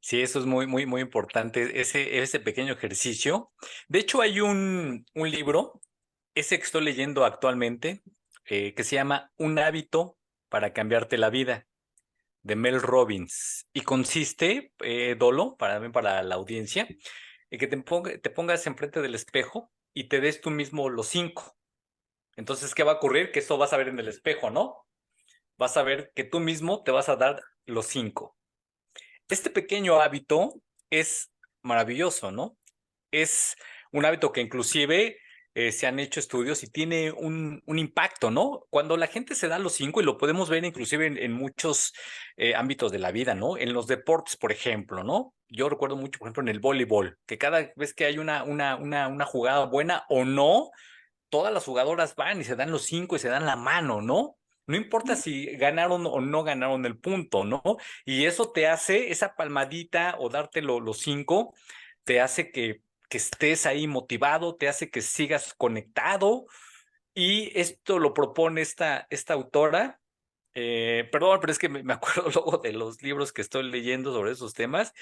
sí, eso es muy, muy, muy importante, ese pequeño ejercicio. De hecho, hay un libro, ese que estoy leyendo actualmente, que se llama Un hábito para cambiarte la vida, de Mel Robbins. Y consiste, Dolo, para la audiencia, en que te pongas enfrente del espejo y te des tú mismo los 5. Entonces, ¿qué va a ocurrir? Que eso vas a ver en el espejo, ¿no? Vas a ver que tú mismo te vas a dar los 5. Este pequeño hábito es maravilloso, ¿no? Es un hábito que inclusive se han hecho estudios y tiene un impacto, ¿no? Cuando la gente se da los 5, y lo podemos ver inclusive en muchos ámbitos de la vida, ¿no? En los deportes, por ejemplo, ¿no? Yo recuerdo mucho, por ejemplo, en el voleibol, que cada vez que hay una jugada buena o no, todas las jugadoras van y se dan los 5 y se dan la mano, ¿no? No importa si ganaron o no ganaron el punto, ¿no? Y eso te hace, esa palmadita o darte los 5, te hace que estés ahí motivado, te hace que sigas conectado. Y esto lo propone esta autora. Perdón, pero es que me acuerdo luego de los libros que estoy leyendo sobre esos temas.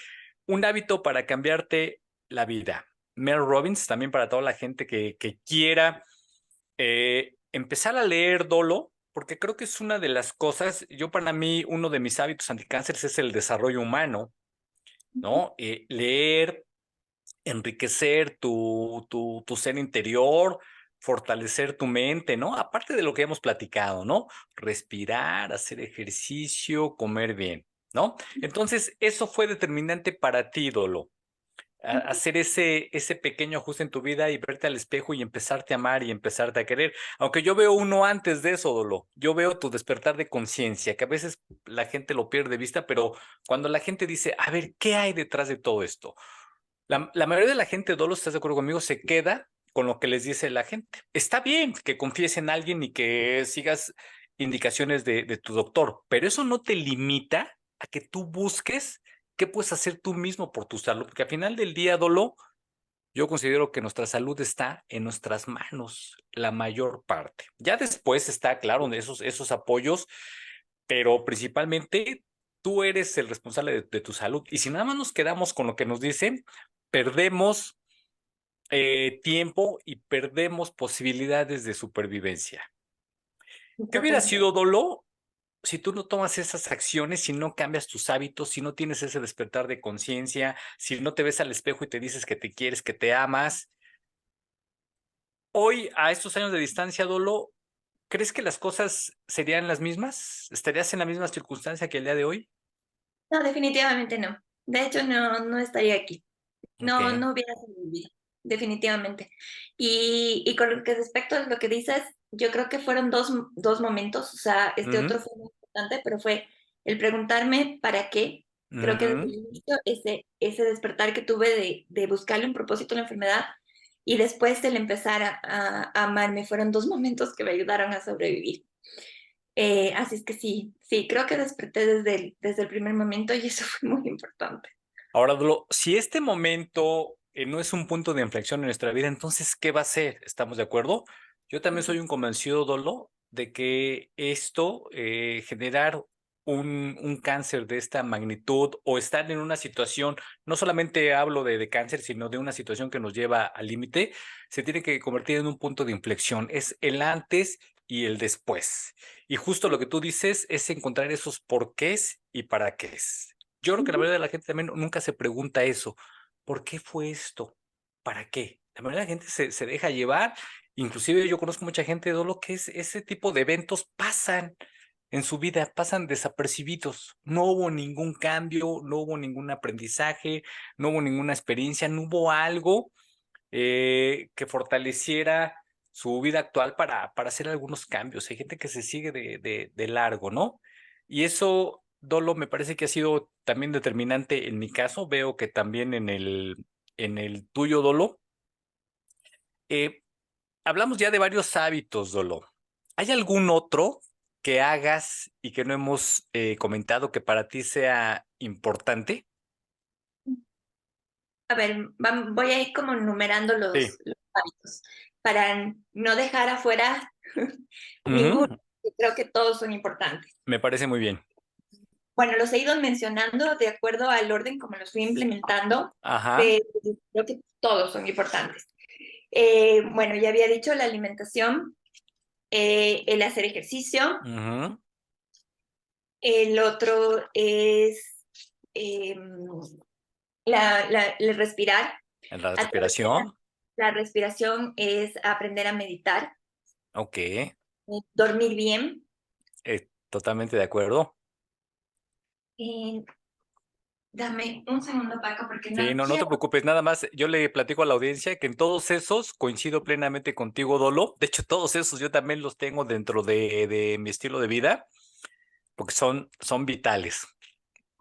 Un hábito para cambiarte la vida. Mel Robbins, también para toda la gente que quiera empezar a leer Dolo, porque creo que es una de las cosas, yo para mí, uno de mis hábitos anticánceres es el desarrollo humano, ¿no? Leer, enriquecer tu ser interior, fortalecer tu mente, ¿no? Aparte de lo que hemos platicado, ¿no? Respirar, hacer ejercicio, comer bien, ¿no? Entonces, eso fue determinante para ti, Dolo, hacer ese pequeño ajuste en tu vida y verte al espejo y empezarte a amar y empezarte a querer. Aunque yo veo uno antes de eso, Dolo. Yo veo tu despertar de conciencia, que a veces la gente lo pierde de vista, pero cuando la gente dice, a ver, ¿qué hay detrás de todo esto? La mayoría de la gente, Dolo, ¿estás de acuerdo conmigo? Se queda con lo que les dice la gente. Está bien que confíes en alguien y que sigas indicaciones de tu doctor, pero eso no te limita a que tú busques qué puedes hacer tú mismo por tu salud, porque al final del día, Dolo, yo considero que nuestra salud está en nuestras manos, la mayor parte. Ya después está, claro, esos apoyos, pero principalmente tú eres el responsable de tu salud. Y si nada más nos quedamos con lo que nos dicen, perdemos tiempo y perdemos posibilidades de supervivencia. ¿Qué hubiera Totalmente. sido, Dolo, si tú no tomas esas acciones, si no cambias tus hábitos, si no tienes ese despertar de conciencia, si no te ves al espejo y te dices que te quieres, que te amas? Hoy, a estos años de distancia, Dolo, ¿crees que las cosas serían las mismas? ¿Estarías en la misma circunstancia que el día de hoy? No, definitivamente no. De hecho, no estaría aquí. Ok. No hubiera sobrevivido, definitivamente. Y con lo que respecto a lo que dices, yo creo que fueron dos momentos, o sea, este Ujú, otro fue muy importante, pero fue el preguntarme para qué. Creo que desde ujú. el inicio ese despertar que tuve de buscarle un propósito a la enfermedad y después el empezar a amarme fueron dos momentos que me ayudaron a sobrevivir. Así es que sí, creo que desperté desde el primer momento y eso fue muy importante. Ahora, Dolo, si este momento no es un punto de inflexión en nuestra vida, entonces, ¿qué va a ser? ¿Estamos de acuerdo? Yo también soy un convencido, Dolo, de que esto, generar un cáncer de esta magnitud o estar en una situación, no solamente hablo de cáncer, sino de una situación que nos lleva al límite, se tiene que convertir en un punto de inflexión. Es el antes y el después. Y justo lo que tú dices es encontrar esos porqués y para qué es. Yo creo que la Ujú. mayoría de la gente también nunca se pregunta eso. ¿Por qué fue esto? ¿Para qué? La mayoría de la gente se deja llevar. Inclusive yo conozco mucha gente, Dolo, que ese tipo de eventos pasan en su vida, pasan desapercibidos. No hubo ningún cambio, no hubo ningún aprendizaje, no hubo ninguna experiencia, no hubo algo que fortaleciera su vida actual para hacer algunos cambios. Hay gente que se sigue de largo, ¿no? Y eso, Dolo, me parece que ha sido también determinante en mi caso. Veo que también en el tuyo, Dolo. Eh, Hablamos ya de varios hábitos, Dolo. ¿Hay algún otro que hagas y que no hemos comentado que para ti sea importante? A ver, voy a ir como numerando Sí. los hábitos para no dejar afuera ninguno, Ujú. que creo que todos son importantes. Me parece muy bien. Bueno, los he ido mencionando de acuerdo al orden como los fui implementando, Ajá. pero creo que todos son importantes. Bueno, ya había dicho la alimentación, el hacer ejercicio, Ujú. el otro es eh, el respirar. La A través de respiración. la respiración es aprender a meditar, Ok. dormir bien. Totalmente de acuerdo. Eh, Dame un segundo, Paco, porque Sí, no no te quiero. preocupes, nada más yo le platico a la audiencia que en todos esos coincido plenamente contigo, Dolo. De hecho, todos esos yo también los tengo dentro de mi estilo de vida, porque son vitales.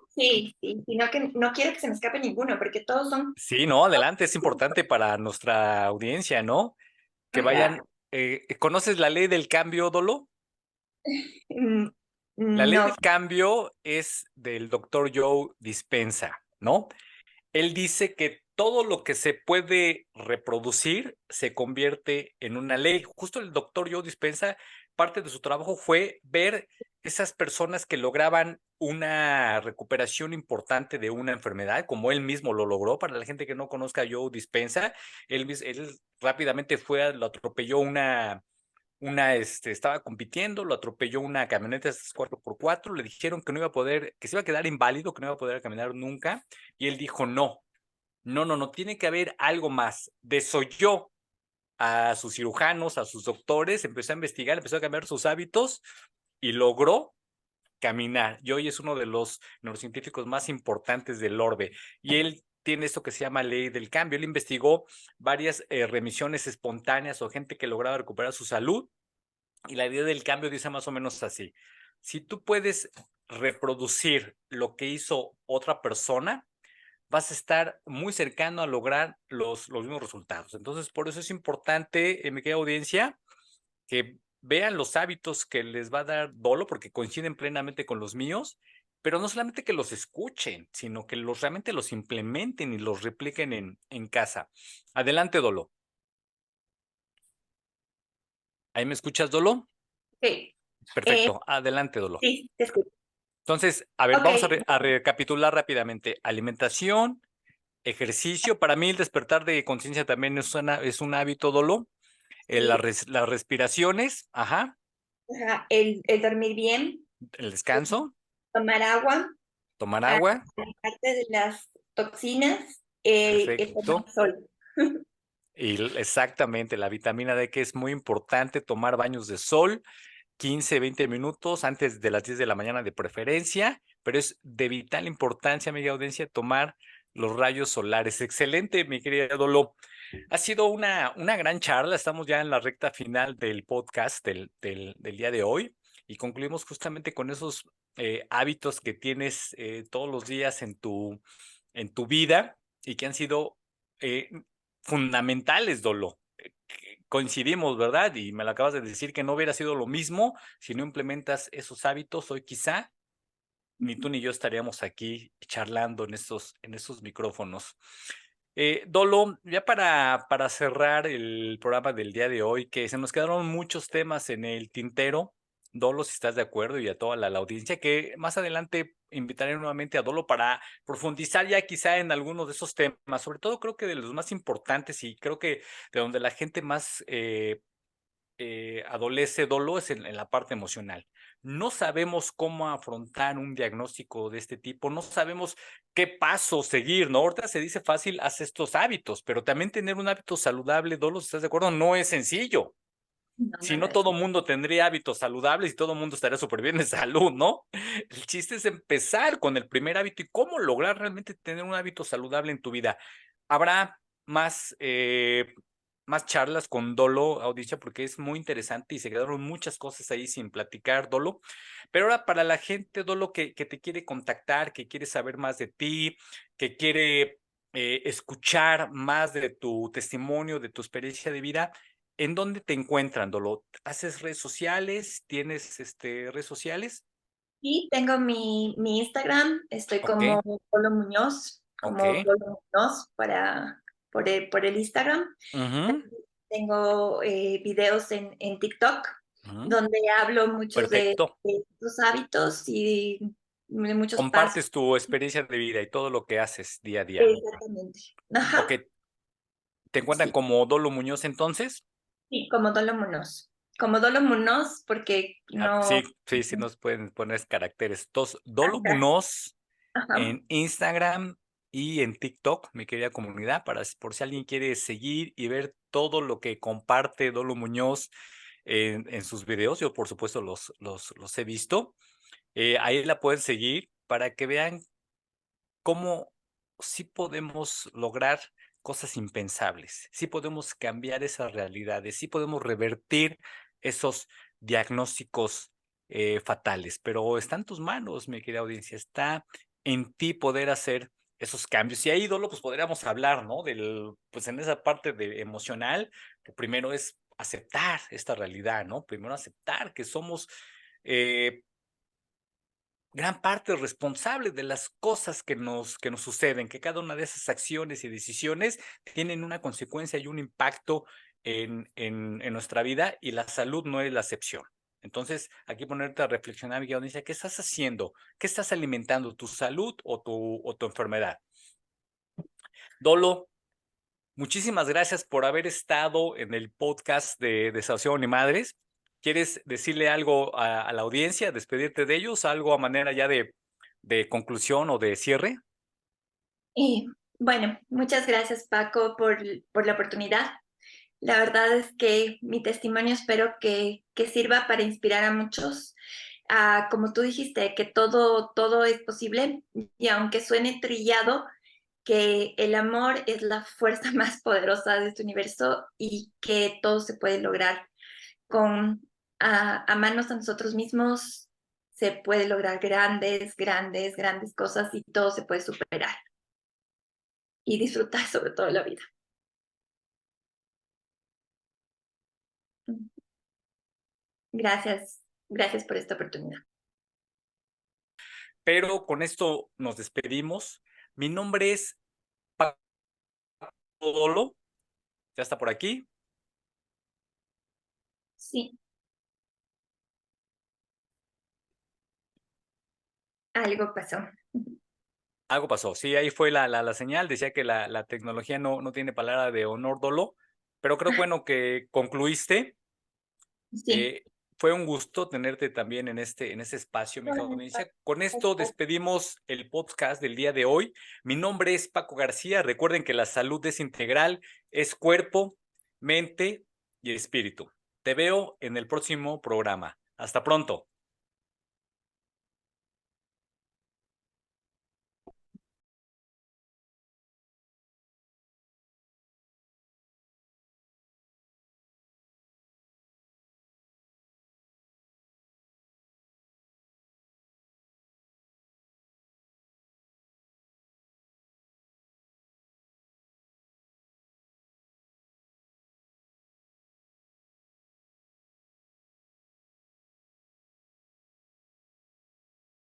Sí, sino que no quiero que se me escape ninguno, porque todos son. Sí, no, adelante, es importante para nuestra audiencia, ¿no? Que Ajá. vayan. ¿Conoces la ley del cambio, Dolo? Mm, La ley No, del cambio es del doctor Joe Dispenza, ¿no? Él dice que todo lo que se puede reproducir se convierte en una ley. Justo el doctor Joe Dispenza, parte de su trabajo fue ver esas personas que lograban una recuperación importante de una enfermedad, como él mismo lo logró. Para la gente que no conozca a Joe Dispenza, él rápidamente lo atropelló estaba compitiendo, lo atropelló una camioneta de 4x4, le dijeron que no iba a poder, que se iba a quedar inválido, que no iba a poder caminar nunca, y él dijo no. No, tiene que haber algo más. Desoyó a sus cirujanos, a sus doctores, empezó a investigar, empezó a cambiar sus hábitos y logró caminar. Y hoy es uno de los neurocientíficos más importantes del orbe. Y él tiene esto que se llama ley del cambio. Él investigó varias remisiones espontáneas o gente que lograba recuperar su salud. Y la idea del cambio dice más o menos así. Si tú puedes reproducir lo que hizo otra persona, vas a estar muy cercano a lograr los mismos resultados. Entonces, por eso es importante, mi querida audiencia, que vean los hábitos que les va a dar Dolo, porque coinciden plenamente con los míos, pero no solamente que los escuchen, sino que realmente los implementen y los repliquen en casa. Adelante, Dolo. ¿Ahí me escuchas, Dolo? sí, eh, Perfecto. Adelante, Dolo. sí, te escucho. Entonces, a ver, Ok, vamos a recapitular rápidamente. Alimentación, ejercicio. Para mí el despertar de conciencia también es un hábito, Dolo. sí, Las respiraciones, ajá, ajá, el dormir bien, el descanso, tomar agua, tomar agua, parte de las toxinas, el tomar perfecto. sol. Y exactamente, la vitamina D, que es muy importante, tomar baños de sol, 15, 20 minutos antes de las 10 de la mañana de preferencia, pero es de vital importancia, amiga audiencia, tomar los rayos solares. Excelente, mi querida Dolo. Ha sido una gran charla. Estamos ya en la recta final del podcast del día de hoy y concluimos justamente con esos hábitos que tienes todos los días en tu vida y que han sido eh, fundamentales, Dolo. coincidimos, ¿verdad? Y me lo acabas de decir que no hubiera sido lo mismo si no implementas esos hábitos. Hoy quizá ni tú ni yo estaríamos aquí charlando en estos micrófonos. Dolo, ya para cerrar el programa del día de hoy, que se nos quedaron muchos temas en el tintero. Dolo, si estás de acuerdo, y a toda la audiencia, que más adelante invitaré nuevamente a Dolo para profundizar ya quizá en algunos de esos temas, sobre todo creo que de los más importantes y creo que de donde la gente más adolece Dolo es en la parte emocional. No sabemos cómo afrontar un diagnóstico de este tipo, no sabemos qué paso seguir, ¿no? Ahorita se dice fácil, haz estos hábitos, pero también tener un hábito saludable, Dolo, si estás de acuerdo, no es sencillo. No, Si no lo no, es. todo mundo tendría hábitos saludables y todo mundo estaría súper bien de salud, ¿no? El chiste es empezar con el primer hábito y cómo lograr realmente tener un hábito saludable en tu vida. Habrá más, más charlas con Dolo, audiencia, porque es muy interesante y se quedaron muchas cosas ahí sin platicar, Dolo. Pero ahora para la gente, Dolo, que te quiere contactar, que quiere saber más de ti, que quiere escuchar más de tu testimonio, de tu experiencia de vida, ¿en dónde te encuentran, Dolo? ¿Haces redes sociales? ¿Tienes redes sociales? Y tengo mi Instagram, estoy Ok, como Polo Muñoz, ok. como Polo Muñoz por el Instagram. Ujú, Tengo videos en TikTok ujú. donde hablo muchos Perfecto. de tus hábitos y de muchos pasos. Compartes tu experiencia de vida y todo lo que haces día a día. Exactamente. Ajá. Ok, ¿te encuentran Sí, como Dolo Muñoz entonces? sí, como Dolo Munoz. Como Dolo Munoz, porque Ah, no. sí, sí, sí nos pueden poner caracteres. Entonces, Dolo Ajá. Muñoz Ajá. en Instagram y en TikTok, mi querida comunidad, por si alguien quiere seguir y ver todo lo que comparte Dolo Muñoz en sus videos. Yo, por supuesto, los he visto. Ahí la pueden seguir para que vean cómo sí podemos lograr cosas impensables, sí podemos cambiar esas realidades, sí podemos revertir esos diagnósticos fatales, pero está en tus manos, mi querida audiencia, está en ti poder hacer esos cambios. Y ahí, Dolo, pues podríamos hablar, ¿no? Pues en esa parte de emocional, que primero es aceptar esta realidad, ¿no? Primero aceptar que somos eh, gran parte responsable de las cosas que nos suceden, que cada una de esas acciones y decisiones tienen una consecuencia y un impacto en nuestra vida y la salud no es la excepción. Entonces, aquí ponerte a reflexionar, Miguel, dice, ¿qué estás haciendo? ¿Qué estás alimentando? ¿Tu salud o tu enfermedad? Dolo, muchísimas gracias por haber estado en el podcast de Desahuciados y Madres. ¿Quieres decirle algo a la audiencia, despedirte de ellos, algo a manera ya de conclusión o de cierre? Y bueno, muchas gracias Paco por la oportunidad. La verdad es que mi testimonio espero que sirva para inspirar a muchos. Como tú dijiste, que todo es posible y aunque suene trillado, que el amor es la fuerza más poderosa de este universo y que todo se puede lograr con amarnos a nosotros mismos, se puede lograr grandes cosas y todo se puede superar y disfrutar sobre todo la vida. Gracias, gracias por esta oportunidad. Pero con esto nos despedimos. Mi nombre es Paolo, ya está por aquí. Sí, algo pasó. Algo pasó. Sí, ahí fue la señal. Decía que la tecnología no tiene palabra de honor, Dolo. Pero creo bueno que concluiste. Sí. Eh, Fue un gusto tenerte también en este espacio, mi audiencia. Con esto despedimos el podcast del día de hoy. Mi nombre es Paco García. Recuerden que la salud es integral, es cuerpo, mente y espíritu. Te veo en el próximo programa. Hasta pronto.